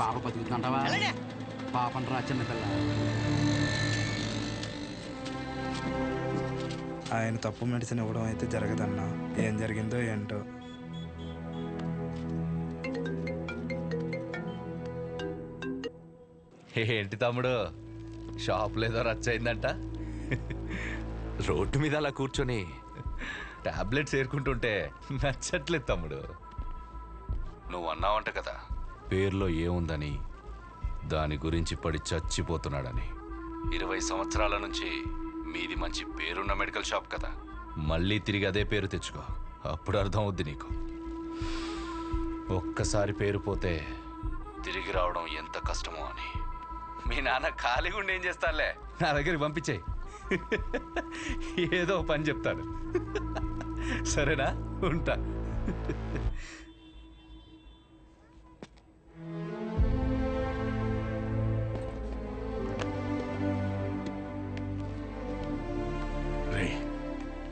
పాప బతుకుతుంటావా? పాపం రా చిన్నపిల్ల. ఆయన తప్పు మెడిసిన్ ఇవ్వడం అయితే జరగదన్నా. ఏం జరిగిందో ఏంటో. ఏంటి తమ్ముడు, షాప్లో ఏదో రచ్చయిందంట? రోడ్డు మీద అలా కూర్చొని టాబ్లెట్స్ ఏరుకుంటుంటే నచ్చట్లేదు తమ్ముడు. నువ్వు అన్నావంట కదా, పేర్లో ఏముందని, దాని గురించి పడి చచ్చిపోతున్నాడని. 20 సంవత్సరాల నుంచి మీది మంచి పేరున్న మెడికల్ షాప్ కదా, మళ్ళీ తిరిగి అదే పేరు తెచ్చుకో, అప్పుడు అర్థం అవుద్ది నీకు. ఒక్కసారి పేరు పోతే తిరిగి రావడం ఎంత కష్టమో అని. మీ నాన్న ఖాళీగా ఉండి ఏం చేస్తానులే, నా దగ్గరికి పంపించేయి, ఏదో పని చెప్తాను. సరేనా? ఉంటా. రే,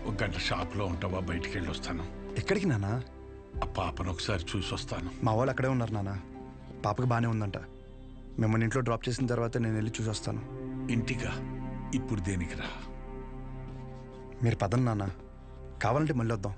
ఒక గంట షాప్లో ఉంటావా? బయటికి వెళ్ళి వస్తాను. ఎక్కడికి నాన్న? ఆ పాపను ఒకసారి చూసి వస్తాను. మా వాళ్ళు అక్కడే ఉన్నారు నాన్న. పాపకి బాగానే ఉందంట. మిమ్మల్ని ఇంట్లో డ్రాప్ చేసిన తర్వాత నేను వెళ్ళి చూసి వస్తాను. ఇంటిగా? ఇప్పుడు దేనికి రా? మీరు పదండి నాన్న, కావాలంటే మళ్ళీ వద్దాం.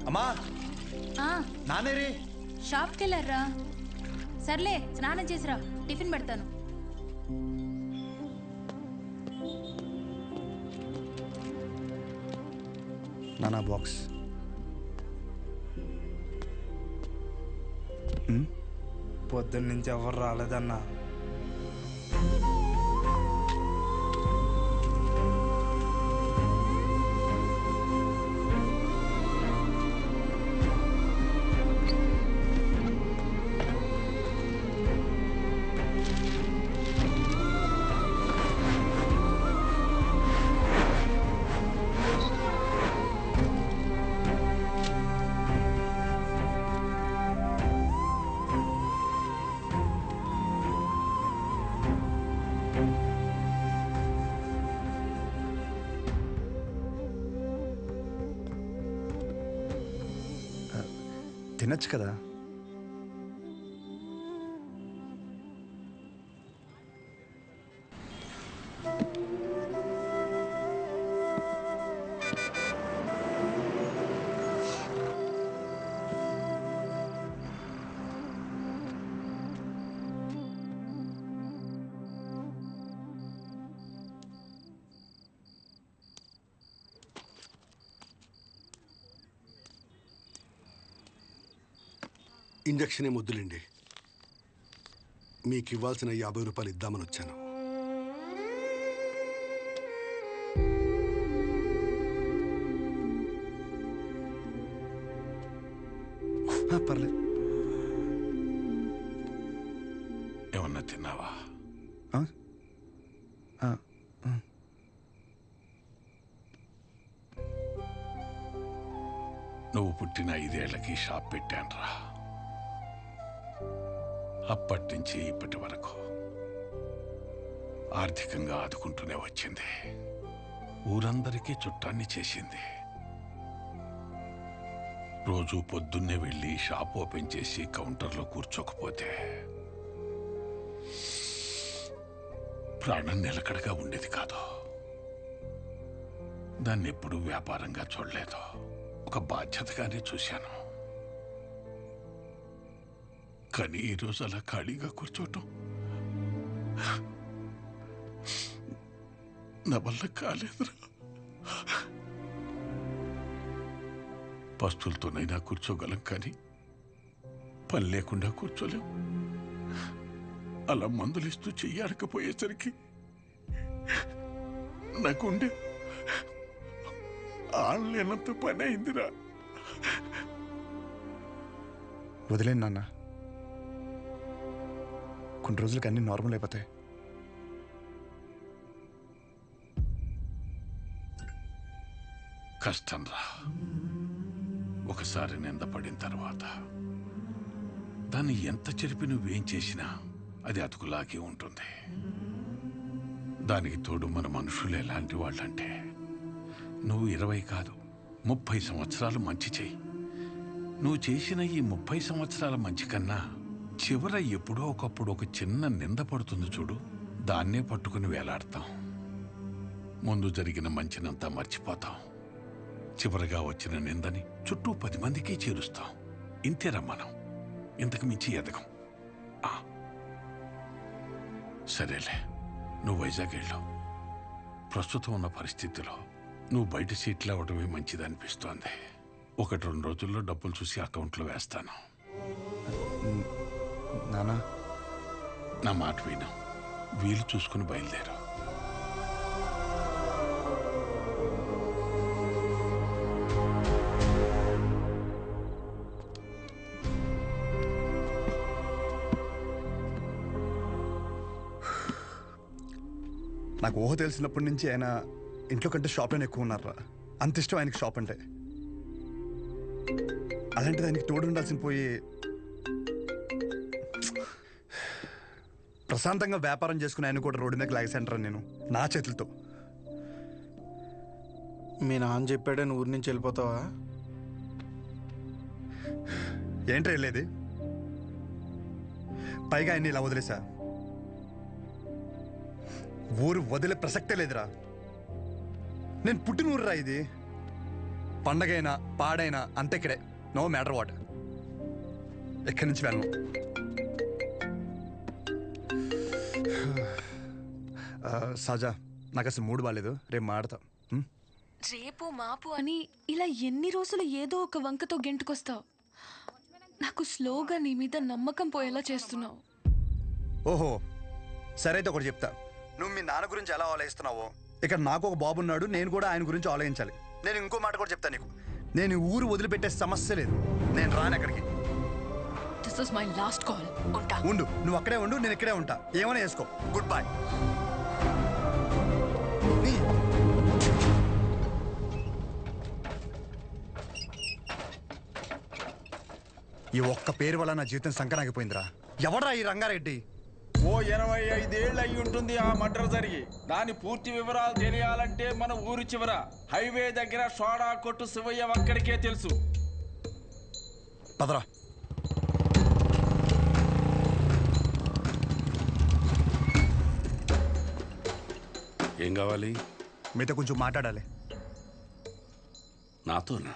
అమ్మా, నానేరే షాప్కి వెళ్ళారా? సర్లే, స్నానం చేసిరా, టిఫిన్ పెడతాను. నానా బాక్స్. పొద్దున్న నుంచి ఎవరు రాలేదన్నా. తినచ్చు కదా. ఇంజక్షన్ ఏం వద్దులేండి, మీకు ఇవ్వాల్సిన 50 రూపాయలు ఇద్దామని వచ్చాను. పర్లేదు. ఏమన్నా తిన్నావా? నువ్వు పుట్టిన 5 ఏళ్లకి షాప్ పెట్టానురా. అప్పటి నుంచి ఇప్పటి వరకు ఆర్థికంగా ఆదుకుంటూనే వచ్చింది. ఊరందరికీ చుట్టాన్ని చేసింది. రోజు పొద్దున్నే వెళ్ళి షాప్ ఓపెన్ చేసి కౌంటర్లో కూర్చోకపోతే ప్రాణం నిలకడగా ఉండేది కాదు. దాన్ని ఎప్పుడూ వ్యాపారంగా చూడలేదు, ఒక బాధ్యతగానే చూశాను. కానీ ఈరోజు అలా ఖాళీగా కూర్చోటం నా వల్ల కాలేదురా. పస్తులతోనైనా కూర్చోగలం, కానీ పని లేకుండా కూర్చోలేం. అలా మందులిస్తూ చెయ్యాడకపోయేసరికి నాకుండే ఆడలేనంత పని అయిందిరా. వదిలేను నాన్న, కొన్ని రోజులకి అన్నీ నార్మల్ అయిపోతాయి. కష్టం రా. ఒకసారి నింద పడిన తర్వాత దాన్ని ఎంత చెరిపి నువ్వేం చేసినా అది అతుకులాగే ఉంటుంది. దానికి తోడు మన మనుషులు ఎలాంటి వాళ్ళంటే, నువ్వు 20 కాదు 30 సంవత్సరాలు మంచి చెయ్యి. నువ్వు చేసిన ఈ 30 సంవత్సరాల మంచి కన్నా చివర ఎప్పుడో ఒకప్పుడు ఒక చిన్న నింద పడుతుంది చూడు, దాన్నే పట్టుకుని వేలాడతాం. ముందు జరిగిన మంచినంతా మర్చిపోతాం. చివరగా వచ్చిన నిందని చుట్టూ 10 మందికి చేరుస్తాం. ఇంతేరా మనం, ఇంతకు మించి ఎదగం. సరేలే, నువ్వు వైజాగ్ వెళ్ళావు. ప్రస్తుతం ఉన్న పరిస్థితిలో నువ్వు బయట సీట్లు అవ్వడమే మంచిది అనిపిస్తోంది. 1-2 రోజుల్లో డబ్బులు చూసి అకౌంట్లో వేస్తాను. నానా, నా మాట విను, వీలు చూసుకుని బయలుదేరు. నాకు ఊహ తెలిసినప్పటి నుంచి ఆయన ఇంట్లో కంటే షాప్లోనే ఎక్కువ ఉన్నారా. అంత ఇష్టం ఆయనకి షాప్ అంటే. అలాంటిది ఆయనకి తోడు ఉండాల్సిన పోయి ప్రశాంతంగా వ్యాపారం చేసుకుని ఆయన కూడా రోడ్డు మీద లాగేసంటారా నేను నా చేతులతో. మీ నాన్న చెప్పాడని ఊరి నుంచి వెళ్ళిపోతావా? ఏంటి వెళ్ళేది? పైగా ఆయన్ని ఇలా వదిలేసా. ఊరు వదిలే ప్రసక్తే లేదురా. నేను పుట్టిన ఊరురా ఇది. పండగైనా పాడైనా అంతే ఇక్కడే. No matter what. ఎక్కడి నుంచి వెళ్ళను. సజా, నాకు అసలు మూడు బాగాలేదు, రేపు మాడతా. రేపు మాపు అని ఇలా ఎన్ని రోజులు ఏదో ఒక వంకతో గెంటుకొస్తావు. నాకు స్లోగా నీ మీద నమ్మకం పోయేలా చేస్తున్నావు. ఓహో, సరే అయితే ఒకటి చెప్తా. నువ్వు మీ నాన్న గురించి ఎలా ఆలోచిస్తున్నావో ఇక్కడ నాకు ఒక బాబు ఉన్నాడు, నేను కూడా ఆయన గురించి ఆలోచించాలి. నేను ఇంకో మాట కూడా చెప్తాను నీకు. నేను ఊరు వదిలిపెట్టే సమస్య లేదు. నేను రాను ఎక్కడికి. This is my last call. ఉంటా. ఉండు, నువ్వు అక్కడే ఉండు, నేను ఇక్కడే ఉంటా. ఏమైనా చేసుకో. Good bye. ఈ ఒక్క పేరు వల్ల నా జీవితం సంకరాగిపోయిందిరా. ఎవడ్రా ఈ రంగారెడ్డి? ఓ 85 ఏళ్ళు అయి ఉంటుంది ఆ మర్డర్ జరిగి. దాని పూర్తి వివరాలు తెలియాలంటే మన ఊరు చివర హైవే దగ్గర సోడా కొట్టు శివయ్య అక్కడికే తెలుసు. పదరా. ఏం కావాలి? మీతో కొంచెం మాట్లాడాలి. నాతోనా?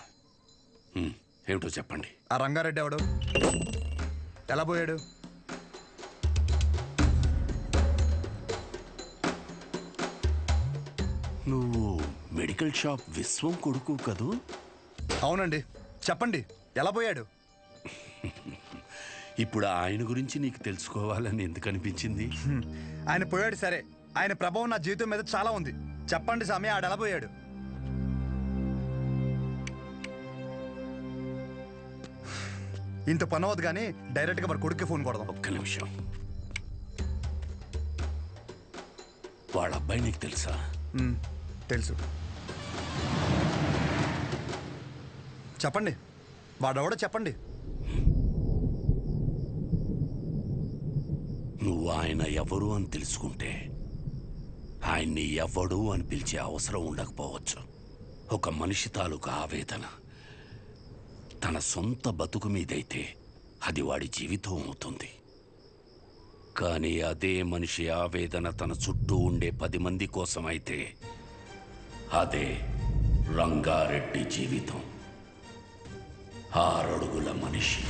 ఏమిటో చెప్పండి. ఆ రంగారెడ్డి ఎవడు? ఎలా పోయాడు? నువ్వు మెడికల్ షాప్ విశ్వం కొడుకు కదూ? అవునండి. చెప్పండి, ఎలా పోయాడు? ఇప్పుడు ఆయన గురించి నీకు తెలుసుకోవాలని ఎందుకు అనిపించింది? ఆయన పోయాడు సరే, ఆయన ప్రభావం నా జీవితం మీద చాలా ఉంది. చెప్పండి స్వామి, ఆడు ఎలా పోయాడు? ఇంత పని అవద్దు కానీ డైరెక్ట్గా మరి కొడుక్కి ఫోన్ కొడదాం. ఒక్క నిమిషం. వాళ్ళ అబ్బాయి నీకు తెలుసా? తెలుసు. చెప్పండి, వాడెవడో చెప్పండి. నువ్వు ఆయన ఎవరు అని తెలుసుకుంటే ఆయన్ని ఎవడు అని పిలిచే అవసరం ఉండకపోవచ్చు. ఒక మనిషి తాలూకు ఆవేదన తన సొంత బతుకు మీదైతే అది వాడి జీవితం అవుతుంది. కానీ అదే మనిషి ఆవేదన తన చుట్టూ ఉండే 10 మంది కోసమైతే అదే రంగారెడ్డి జీవితం. 6 అడుగుల మనిషి.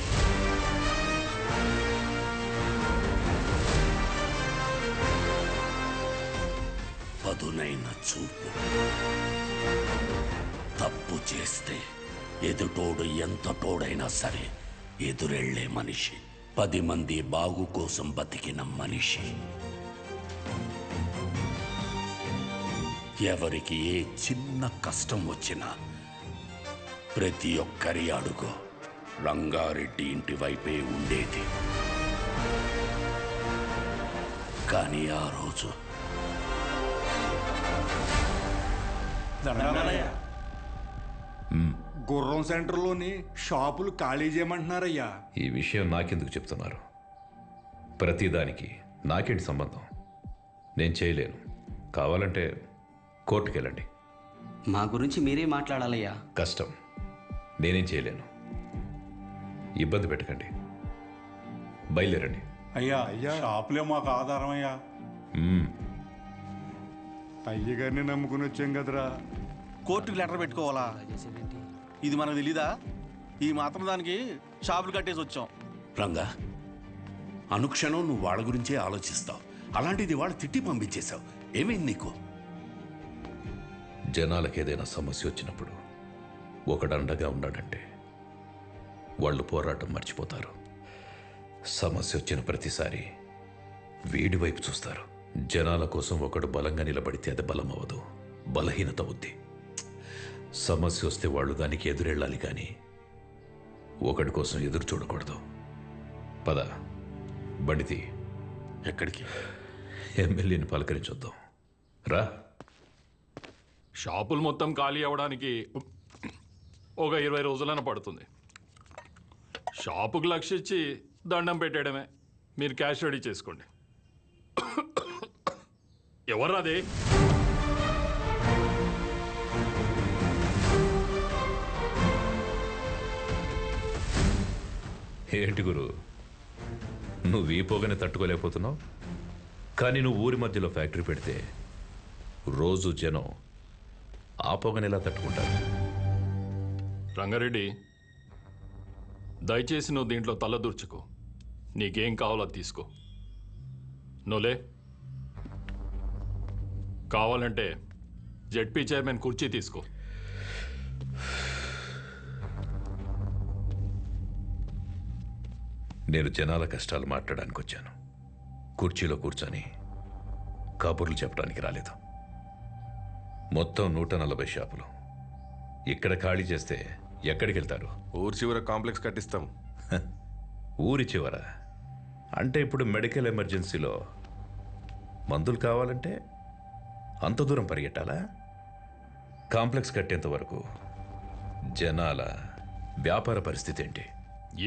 పదునైన చూపు. తప్పు చేస్తే ఎదుటోడు ఎంత తోడైనా సరే ఎదురెళ్లే మనిషి. 10 మంది బాగు కోసం బతికిన మనిషి. ఎవరికి ఏ చిన్న కష్టం వచ్చినా ప్రతి ఒక్కరి అడుగు రంగారెడ్డి ఇంటి వైపే ఉండేది. కానీ ఆ రోజు గుర్రం సెంటర్లోని షాపులు ఖాళీ చేయమంటున్నారయ్యా. ఈ విషయం నాకెందుకు చెప్తున్నారు? ప్రతిదానికి నాకేంటి సంబంధం? నేను చేయలేను. కావాలంటే కోర్టుకెళ్ళండి. మా గురించి మీరే మాట్లాడాలయ్యా. కష్టం, నేనేం చేయలేను. ఇబ్బంది పెట్టకండి, బయలుదేరండి. అయ్యా షాపులే మాకు ఆధారం అయ్యా. అయ్యగారిని నమ్ముకుని వచ్చాం కదరా. కోర్టుకి లెటర్ పెట్టుకోవాలా? ఇది మనకు తెలీదా? ఈ మాత్రం దానికి షాపులు కట్టేసి వచ్చాం. రంగా, అనుక్షణం నువ్వు వాళ్ళ గురించే ఆలోచిస్తావు. అలాంటిది వాళ్ళు తిట్టి పంపించేశావు. ఏమైంది నీకు? జనాలకు ఏదైనా సమస్య వచ్చినప్పుడు ఒకడండగా ఉన్నాడంటే వాళ్ళు పోరాటం మర్చిపోతారు. సమస్య వచ్చిన ప్రతిసారి వీడి వైపు చూస్తారు. జనాల కోసం ఒకడు బలంగా నిలబడితే అది బలం అవ్వదు, బలహీనత అవుద్ది. సమస్య వస్తే వాళ్ళు దానికి ఎదురెళ్ళాలి, కానీ ఒకడి కోసం ఎదురు చూడకూడదు. పద, బండితి. ఎక్కడికి? ఎమ్మెల్యేని పలకరించొద్దాం. రా. షాపులు మొత్తం ఖాళీ అవ్వడానికి ఒక 20 రోజులైనా పడుతుంది. షాపుకు లక్షించి దండం పెట్టేయడమే. మీరు క్యాష్ రెడీ చేసుకోండి. ఎవరు అదే? ఏంటి గురు, నువ్వు ఈ పొగని తట్టుకోలేకపోతున్నావు? కానీ నువ్వు ఊరి మధ్యలో ఫ్యాక్టరీ పెడితే రోజు జనం ఆ పొగని ఎలా తట్టుకుంటారు? రంగారెడ్డి, దయచేసి నువ్వు దీంట్లో తలదూర్చుకో. నీకేం కావాలో తీసుకో. నువ్వులే. కావాలంటే జెడ్పీ చైర్మన్ కుర్చీ తీసుకో. నేను జనాల కష్టాలు మాట్లాడడానికి వచ్చాను. కుర్చీలో కూర్చొని కబుర్లు చెప్పడానికి రాలేదు. మొత్తం 140 షాపులు ఇక్కడ ఖాళీ చేస్తే ఎక్కడికి వెళ్తారు? ఊరి చివర కాంప్లెక్స్ కట్టిస్తాం. ఊరి చివర అంటే ఇప్పుడు మెడికల్ ఎమర్జెన్సీలో మందులు కావాలంటే అంత దూరం పరిగెట్టాలా? కాంప్లెక్స్ కట్టేంత వరకు జనాల వ్యాపార పరిస్థితి ఏంటి?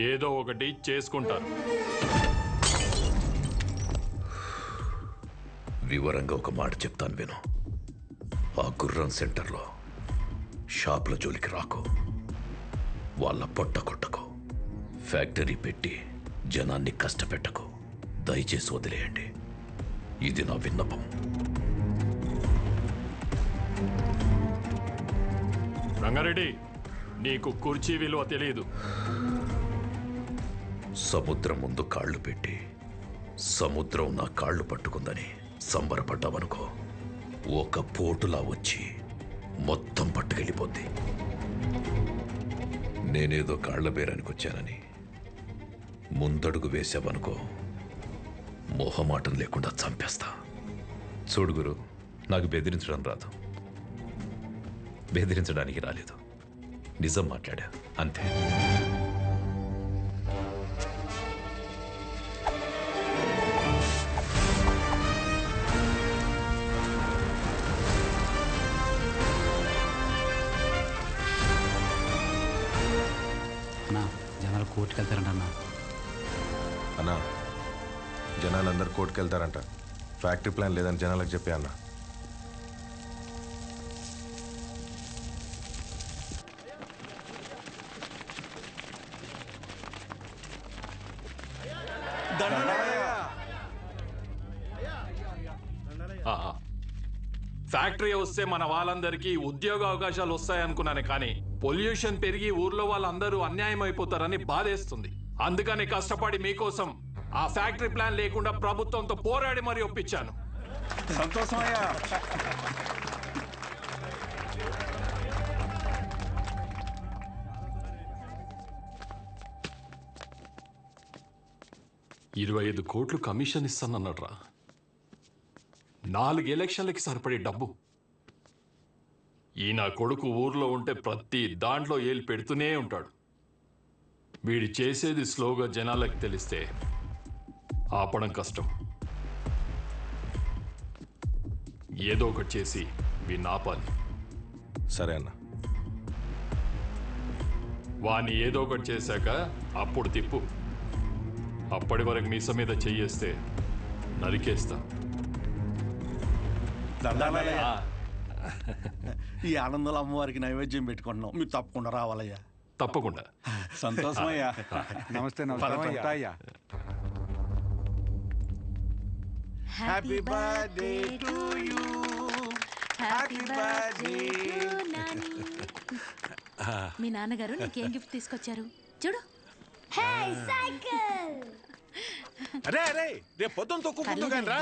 ఏదో ఒకటి చేసుకుంటారు. వివరంగా ఒక మాట చెప్తాను విను. ఆ గుర్రం సెంటర్లో షాపుల జోలికి రాకు, వాళ్ళ పొట్ట కొట్టకు, ఫ్యాక్టరీ పెట్టి జనాన్ని కష్టపెట్టకు. దయచేసి వదిలేయండి. ఇది నా విన్నపం. రంగారెడ్డి, నీకు కుర్చీ విలువ తెలియదు. సముద్రం ముందు కాళ్ళు పెట్టి సముద్రం నా కాళ్ళు పట్టుకుందని సంబరపడ్డావనుకో, ఒక పోటులా వచ్చి మొత్తం పట్టుకెళ్ళిపోద్ది. నేనేదో కాళ్ల బేరానికి వచ్చానని ముందడుగు వేసావనుకో, మొహమాటం లేకుండా చంపేస్తా. చూడు గురు, నాకు బెదిరించడం రాదు. బెదిరించడానికి రాలేదు, నిజం మాట్లాడా అంతే. అన్నా, జనాలు కోర్టుకు వెళ్తారంట అన్నా. అన్నా, జనాలందరూ కోర్టుకు వెళ్తారంట. ఫ్యాక్టరీ ప్లాన్ లేదని జనాలకు చెప్పే అన్నా. ఫ్యాక్టరీ వస్తే మన వాళ్ళందరికీ ఉద్యోగ అవకాశాలు వస్తాయనుకున్నాను, కానీ పొల్యూషన్ పెరిగి ఊర్లో వాళ్ళందరూ అన్యాయం అయిపోతారని బాధేస్తుంది. అందుకని కష్టపడి మీకోసం ఆ ఫ్యాక్టరీ ప్లాన్ లేకుండా ప్రభుత్వంతో పోరాడి మరీ ఒప్పించాను. సంతోషమయ్యా. 25 కోట్లు కమిషన్ ఇస్తానన్నాడ్రా. 4 ఎలక్షన్లకి సరిపడే డబ్బు. ఈ నా కొడుకు ఊర్లో ఉంటే ప్రతి దాంట్లో ఏలు పెడుతూనే ఉంటాడు. వీడి చేసేది స్లోగా జనాలకు తెలిస్తే ఆపడం కష్టం. ఏదో ఒకటి చేసి వీడిని ఆపాలి. సరే అన్న. వాణ్ణి ఏదో ఒకటి చేశాక అప్పుడు తిప్పు. అప్పటి వరకు మీస మీద చెయ్యేస్తే నరికేస్తా. ఈ ఆనందంలో అమ్మవారికి నైవేద్యం పెట్టుకుంటున్నాం, మీరు తప్పకుండా రావాలయ్యా. తప్పకుండా. సంతోషమయ్యా. నమస్తే నమస్తే అయ్యా. Happy birthday to you. Happy birthday Nani. మీ నాన్నగారు నీకేం గిఫ్ట్ తీసుకొచ్చారు చూడు. Hey cycle. అరే రేపు పొద్దున్న తొక్కుకుంటూ కానీ రా.